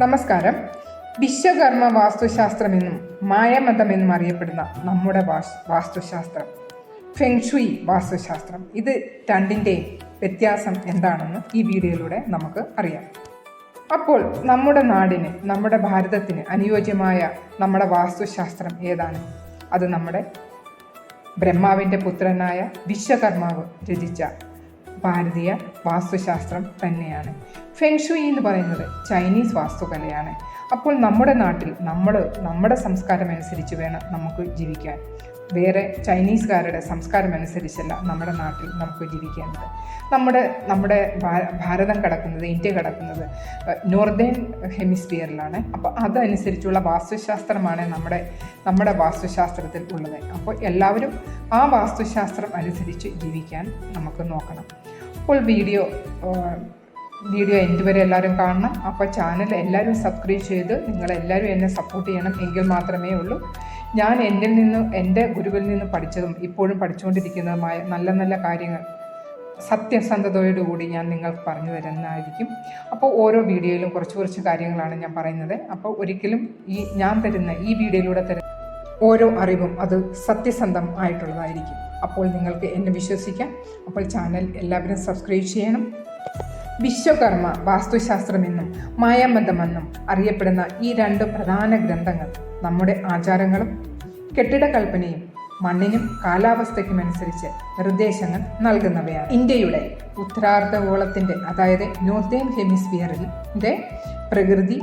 നമസ്കാരം. വിശ്വകർമ്മ വാസ്തുശാസ്ത്രമെന്നും മായമതമെന്നും അറിയപ്പെടുന്ന നമ്മുടെ വാസ്തുശാസ്ത്രം, ഫെങ്ഷുയി വാസ്തുശാസ്ത്രം, ഇത് രണ്ടിൻ്റെയും വ്യത്യാസം എന്താണെന്ന് ഈ വീഡിയോയിലൂടെ നമുക്ക് അറിയാം. അപ്പോൾ നമ്മുടെ നാടിന്, നമ്മുടെ ഭാരതത്തിന് അനുയോജ്യമായ നമ്മുടെ വാസ്തുശാസ്ത്രം ഏതാണ്? അത് നമ്മുടെ ബ്രഹ്മാവിൻ്റെ പുത്രനായ വിശ്വകർമാവ് രചിച്ച ഭാരതീയ വാസ്തുശാസ്ത്രം തന്നെയാണ്. ഫെങ്ഷുയി എന്ന് പറയുന്നത് ചൈനീസ് വാസ്തുകലയാണ്. അപ്പോൾ നമ്മുടെ നാട്ടിൽ നമ്മുടെ സംസ്കാരം അനുസരിച്ച് വേണം നമുക്ക് ജീവിക്കാൻ. വേറെ ചൈനീസുകാരുടെ സംസ്കാരം അനുസരിച്ചല്ല നമ്മുടെ നാട്ടിൽ നമുക്ക് ജീവിക്കേണ്ടത്. നമ്മുടെ ഭാരതം കിടക്കുന്നത്, ഇന്ത്യ കിടക്കുന്നത് നോർത്തേൺ ഹെമിസ്ഫിയറിലാണ്. അപ്പോൾ അതനുസരിച്ചുള്ള വാസ്തുശാസ്ത്രമാണ് നമ്മുടെ വാസ്തുശാസ്ത്രത്തിൽ ഉള്ളത്. അപ്പോൾ എല്ലാവരും ആ വാസ്തുശാസ്ത്രം അനുസരിച്ച് ജീവിക്കാൻ നമുക്ക് നോക്കണം. അപ്പോൾ വീഡിയോ എൻഡ് വരെ എല്ലാവരും കാണണം. അപ്പോൾ ചാനൽ എല്ലാവരും സബ്സ്ക്രൈബ് ചെയ്ത് നിങ്ങളെല്ലാവരും എന്നെ സപ്പോർട്ട് ചെയ്യണം. എങ്കിൽ മാത്രമേ ഉള്ളൂ ഞാൻ എൻ്റെ ഗുരുവിൽ നിന്ന് പഠിച്ചതും ഇപ്പോഴും പഠിച്ചുകൊണ്ടിരിക്കുന്നതുമായ നല്ല നല്ല കാര്യങ്ങൾ സത്യസന്ധതയോടുകൂടി ഞാൻ നിങ്ങൾക്ക് പറഞ്ഞു തരുന്നതായിരിക്കും. അപ്പോൾ ഓരോ വീഡിയോയിലും കുറച്ച് കാര്യങ്ങളാണ് ഞാൻ പറയുന്നത്. അപ്പോൾ ഒരിക്കലും ഞാൻ തരുന്ന ഈ വീഡിയോയിലൂടെ തരുന്ന ഓരോ അറിവും അത് സത്യസന്ധം ആയിട്ടുള്ളതായിരിക്കും. അപ്പോൾ നിങ്ങൾക്ക് എന്നെ വിശ്വസിക്കാം. അപ്പോൾ ചാനൽ എല്ലാവരും സബ്സ്ക്രൈബ് ചെയ്യണം. വിശ്വകർമ്മ വാസ്തുശാസ്ത്രമെന്നും മായാമതമെന്നും അറിയപ്പെടുന്ന ഈ രണ്ട് പ്രധാന ഗ്രന്ഥങ്ങൾ നമ്മുടെ ആചാരങ്ങളും കെട്ടിടകൽപ്പനയും മണ്ണിനും കാലാവസ്ഥയ്ക്കുമനുസരിച്ച് നിർദ്ദേശങ്ങൾ നൽകുന്നവയാണ്. ഇന്ത്യയുടെ ഉത്തരാർദ്ധഗോളത്തിൻ്റെ, അതായത് നോർത്തേൺ ഹെമിസ്ഫിയറിൻ്റെ പ്രകൃതി,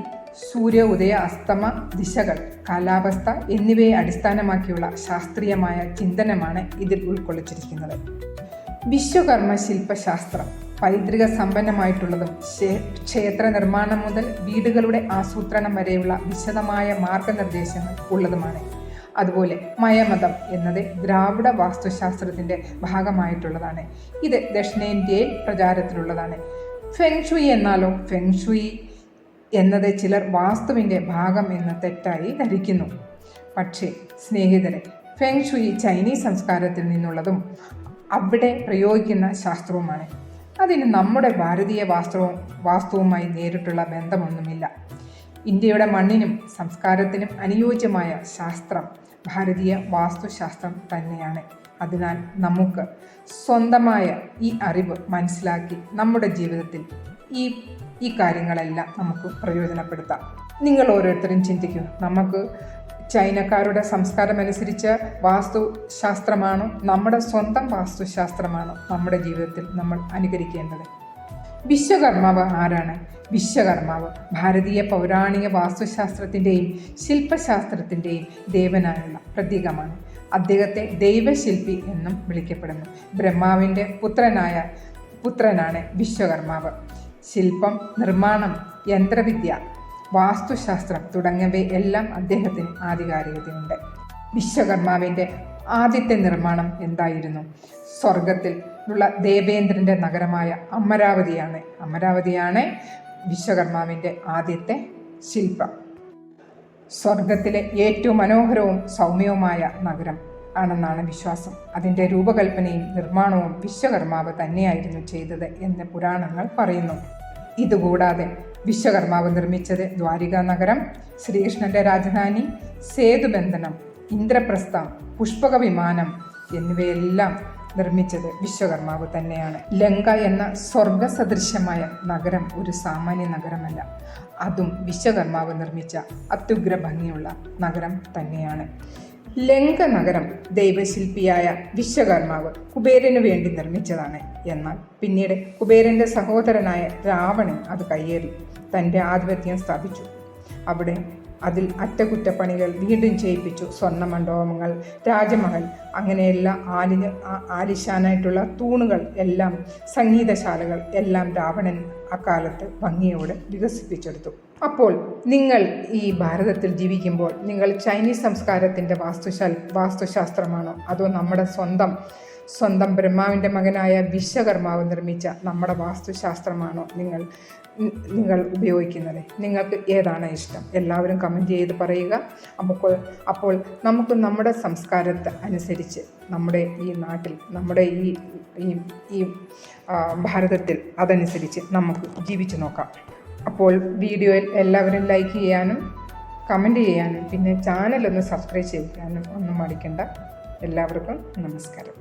സൂര്യ ഉദയ അസ്തമ ദിശകൾ, കാലാവസ്ഥ എന്നിവയെ അടിസ്ഥാനമാക്കിയുള്ള ശാസ്ത്രീയമായ ചിന്തനമാണ് ഇതിൽ ഉൾക്കൊള്ളിച്ചിരിക്കുന്നത്. വിശ്വകർമ്മ ശില്പശാസ്ത്രം പൈതൃക സമ്പന്നമായിട്ടുള്ളതും ക്ഷേത്ര നിർമ്മാണം മുതൽ വീടുകളുടെ ആസൂത്രണം വരെയുള്ള വിശദമായ മാർഗനിർദ്ദേശങ്ങൾ ഉള്ളതുമാണ്. അതുപോലെ മയമതം എന്നത് ദ്രാവിഡ വാസ്തുശാസ്ത്രത്തിൻ്റെ ഭാഗമായിട്ടുള്ളതാണ്. ഇത് ദക്ഷിണേന്ത്യയിൽ പ്രചാരത്തിലുള്ളതാണ്. ഫെങ്ഷുയി എന്നാലോ? ഫെങ്ഷുയി എന്നത് ചിലർ വാസ്തുവിൻ്റെ ഭാഗം എന്ന് തെറ്റായി ധരിക്കുന്നു. പക്ഷേ സ്നേഹിതരെ, ഫെങ്ഷുയി ചൈനീസ് സംസ്കാരത്തിൽ നിന്നുള്ളതും അവിടെ പ്രയോഗിക്കുന്ന ശാസ്ത്രവുമാണ്. അതിന് നമ്മുടെ ഭാരതീയ വാസ്തുവുമായി നേരിട്ടുള്ള ബന്ധമൊന്നുമില്ല. ഇന്ത്യയുടെ മണ്ണിനും സംസ്കാരത്തിനും അനുയോജ്യമായ ശാസ്ത്രം ഭാരതീയ വാസ്തുശാസ്ത്രം തന്നെയാണ്. അതിനാൽ നമുക്ക് സ്വന്തമായ ഈ അറിവ് മനസ്സിലാക്കി നമ്മുടെ ജീവിതത്തിൽ ഈ കാര്യങ്ങളെല്ലാം നമുക്ക് പ്രയോജനപ്പെടുത്താം. നിങ്ങൾ ഓരോരുത്തരും ചിന്തിക്കൂ, നമുക്ക് ചൈനക്കാരുടെ സംസ്കാരം അനുസരിച്ച് വാസ്തുശാസ്ത്രമാണോ, നമ്മുടെ സ്വന്തം വാസ്തുശാസ്ത്രമാണോ നമ്മുടെ ജീവിതത്തിൽ നമ്മൾ അനുകരിക്കേണ്ടത്? വിശ്വകർമാവ് ആരാണ്? വിശ്വകർമാവ് ഭാരതീയ പൗരാണിക വാസ്തുശാസ്ത്രത്തിൻ്റെയും ശില്പശാസ്ത്രത്തിൻ്റെയും ദേവനായുള്ള പ്രതീകമാണ്. അദ്ദേഹത്തെ ദൈവശില്പി എന്നും വിളിക്കപ്പെടുന്നു. ബ്രഹ്മാവിൻ്റെ പുത്രനാണ് വിശ്വകർമാവ്. ശില്പം, നിർമ്മാണം, യന്ത്രവിദ്യ, വാസ്തുശാസ്ത്രം തുടങ്ങിയവയെല്ലാം അദ്ദേഹത്തിന് ആധികാരികതയുണ്ട്. വിശ്വകർമാവിൻ്റെ ആദ്യത്തെ നിർമ്മാണം എന്തായിരുന്നു? സ്വർഗത്തിൽ ഉള്ള ദേവേന്ദ്രൻ്റെ നഗരമായ അമരാവതിയാണ് വിശ്വകർമാവിൻ്റെ ആദ്യത്തെ ശില്പം. സ്വർഗത്തിലെ ഏറ്റവും മനോഹരവും സൗമ്യവുമായ നഗരം ആണെന്നാണ് വിശ്വാസം. അതിൻ്റെ രൂപകൽപ്പനയും നിർമ്മാണവും വിശ്വകർമാവ് തന്നെയായിരുന്നു ചെയ്തത് എന്ന് പുരാണങ്ങൾ പറയുന്നു. ഇതുകൂടാതെ വിശ്വകർമാവ് നിർമ്മിച്ചത് ദ്വാരിക നഗരം, ശ്രീകൃഷ്ണന്റെ രാജധാനി, സേതുബന്ധനം, ഇന്ദ്രപ്രസ്ഥം, പുഷ്പക വിമാനം എന്നിവയെല്ലാം നിർമ്മിച്ചത് വിശ്വകർമാവ് തന്നെയാണ്. ലങ്ക എന്ന സ്വർഗസദൃശ്യമായ നഗരം ഒരു സാമാന്യ നഗരമല്ല. അതും വിശ്വകർമാവ് നിർമ്മിച്ച അത്യുഗ്ര ഭംഗിയുള്ള നഗരം തന്നെയാണ്. ലങ്ക നഗരം ദൈവശില്പിയായ വിശ്വകർമാവ് കുബേരന് വേണ്ടി നിർമ്മിച്ചതാണ്. എന്നാൽ പിന്നീട് കുബേരൻ്റെ സഹോദരനായ രാവണൻ അത് കയ്യേറി തൻ്റെ ആധിപത്യം സ്ഥാപിച്ചു. അതിൽ അറ്റകുറ്റപ്പണികൾ വീണ്ടും ചെയ്യിപ്പിച്ചു. സ്വർണ്ണമണ്ഡപങ്ങൾ, രാജമഹൽ, അങ്ങനെയുള്ള ആലിശാനായിട്ടുള്ള തൂണുകൾ എല്ലാം, സംഗീതശാലകൾ എല്ലാം രാവണൻ അക്കാലത്ത് ഭംഗിയോടെ വികസിപ്പിച്ചെടുത്തു. അപ്പോൾ നിങ്ങൾ ഈ ഭാരതത്തിൽ ജീവിക്കുമ്പോൾ നിങ്ങൾ ചൈനീസ് സംസ്കാരത്തിൻ്റെ വാസ്തുശാസ്ത്രമാണോ, അതോ നമ്മുടെ സ്വന്തം ബ്രഹ്മാവിൻ്റെ മകനായ വിശ്വകർമാവ് നിർമ്മിച്ച നമ്മുടെ വാസ്തുശാസ്ത്രമാണോ നിങ്ങൾ ഉപയോഗിക്കുന്നത്? നിങ്ങൾക്ക് ഏതാണ് ഇഷ്ടം? എല്ലാവരും കമൻറ്റ് ചെയ്ത് പറയുക. അപ്പോൾ നമുക്ക് നമ്മുടെ സംസ്കാരത്തെ അനുസരിച്ച് നമ്മുടെ ഈ നാട്ടിൽ, നമ്മുടെ ഈ ഭാരതത്തിൽ അതനുസരിച്ച് നമുക്ക് ജീവിച്ചു നോക്കാം. അപ്പോൾ വീഡിയോയിൽ എല്ലാവരും ലൈക്ക് ചെയ്യാനും കമൻറ്റ് ചെയ്യാനും പിന്നെ ചാനലൊന്ന് സബ്സ്ക്രൈബ് ചെയ്യാനും ഒന്നും മടിക്കണ്ട. എല്ലാവർക്കും നമസ്കാരം.